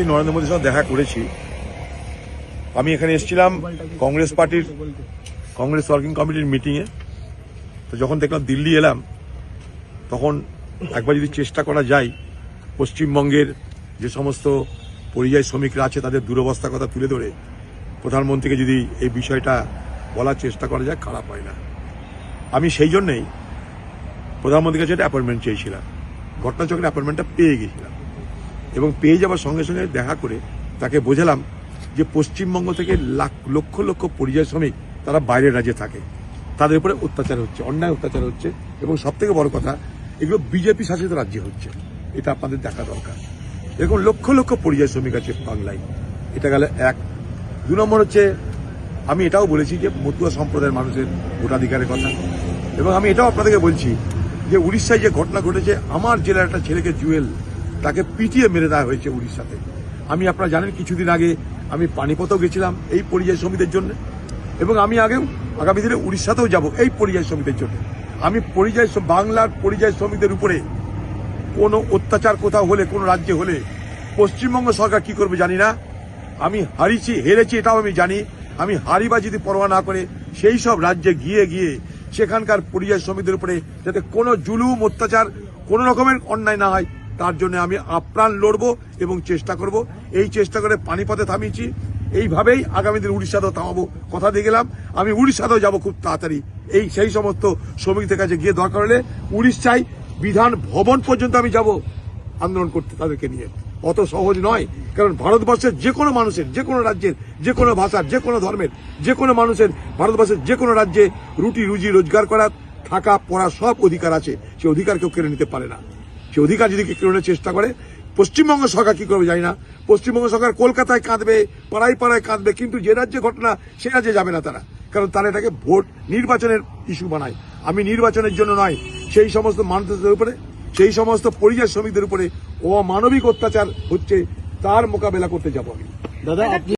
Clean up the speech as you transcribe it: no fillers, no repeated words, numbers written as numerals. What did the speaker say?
নরেন্দ্র মোদীর সঙ্গে দেখা করেছি। আমি এখানে এসেছিলাম কংগ্রেস পার্টির কংগ্রেস ওয়ার্কিং কমিটির মিটিংয়ে। তো যখন দেখলাম দিল্লি এলাম, তখন একবার যদি চেষ্টা করা যায় পশ্চিমবঙ্গের যে সমস্ত পরিযায়ী শ্রমিকরা আছে তাদের দুরবস্থার কথা তুলে ধরে প্রধানমন্ত্রীকে যদি এই বিষয়টা বলার চেষ্টা করা যায়, খারাপ হয় না। আমি সেই জন্যেই প্রধানমন্ত্রীর কাছে একটা অ্যাপয়েন্টমেন্ট চেয়েছিলাম। ঘটনাচক্রে অ্যাপয়েন্টমেন্টটা পেয়ে গেছিলাম এবং পেয়ে যাওয়ার সঙ্গে সঙ্গে দেখা করে তাকে বোঝালাম যে পশ্চিমবঙ্গ থেকে লক্ষ লক্ষ পরিযায়ী শ্রমিক তারা বাইরের রাজ্যে থাকে, তাদের উপরে অত্যাচার হচ্ছে, অন্যায় অত্যাচার হচ্ছে এবং সবথেকে বড় কথা এগুলো বিজেপি শাসিত রাজ্যে হচ্ছে। এটা আপনাদের দেখা দরকার। এরকম লক্ষ লক্ষ পরিযায়ী শ্রমিক আছে বাংলায়। এটা গেল এক। 2 নম্বর হচ্ছে, আমি এটাও বলেছি যে মতুয়া সম্প্রদায়ের মানুষের ভোটাধিকারের কথা, এবং আমি এটাও আপনাদেরকে বলছি যে উড়িষ্যায় যে ঘটনা ঘটেছে, আমার জেলার একটা ছেলেকে জুয়েল তাকে পিটিয়ে মেরে দেওয়া হয়েছে উড়িষ্যাতে। আমি আপনারা জানেন কিছুদিন আগে আমি পানিপথেও গেছিলাম এই পরিযায়ী শ্রমিকদের জন্য, এবং আমি আগেও আগামী দিনে উড়িষ্যাতেও যাব এই পরিযায়ী শ্রমিকদের জন্য। আমি বাংলার পরিযায়ী শ্রমিকদের উপরে কোনো অত্যাচার কোথাও হলে, কোনো রাজ্যে হলে পশ্চিমবঙ্গ সরকার কি করবে জানি না। আমি হেরেছি এটাও আমি জানি। আমি হারিবা যদি পরোয়া না করে সেই সব রাজ্যে গিয়ে সেখানকার পরিযায়ী শ্রমিকদের উপরে যাতে কোনো জুলুম অত্যাচার কোনো রকমের অন্যায় না হয়, তার জন্য আমি আপ্রাণ লড়বো এবং চেষ্টা করব। এই চেষ্টা করে পানিপথে থামিয়েছি, এইভাবেই আগামী দিন উড়িষ্যাতেও থামাবো। কথা দিয়ে গেলাম, আমি উড়িষ্যাতেও যাব খুব তাড়াতাড়ি। সেই সমস্ত শ্রমিকদের কাছে গিয়ে দরকার হলে উড়িষ্যায় বিধান ভবন পর্যন্ত আমি যাব আন্দোলন করতে তাদেরকে নিয়ে। অত সহজ নয়, কারণ ভারতবর্ষের যে কোনো মানুষের, যে কোনো রাজ্যের, যে কোনো ভাষার, যে কোনো ধর্মের, যে কোনো মানুষের ভারতবর্ষের যে কোনো রাজ্যে রুজি রোজগার করার, থাকা পড়ার সব অধিকার আছে। সে অধিকার কেউ কেড়ে নিতে পারে না। সে অধিকার যদি কেড়ে নেওয়ার চেষ্টা করে, পশ্চিমবঙ্গ সরকার কি করবে জানি না। পশ্চিমবঙ্গ সরকার কলকাতায় কাঁদবে, পাড়ায় পাড়ায় কাঁদবে, কিন্তু যে রাজ্যে ঘটনা সে রাজ্যে যাবে না তারা, কারণ তারা এটাকে ভোট নির্বাচনের ইস্যু বানায়। আমি নির্বাচনের জন্য নয়, সেই সমস্ত মানুষদের উপরে, সেই সমস্ত পরিযায়ী শ্রমিকদের উপরে অমানবিক অত্যাচার হচ্ছে, তার মোকাবেলা করতে যাব আমি। দাদা, আপনি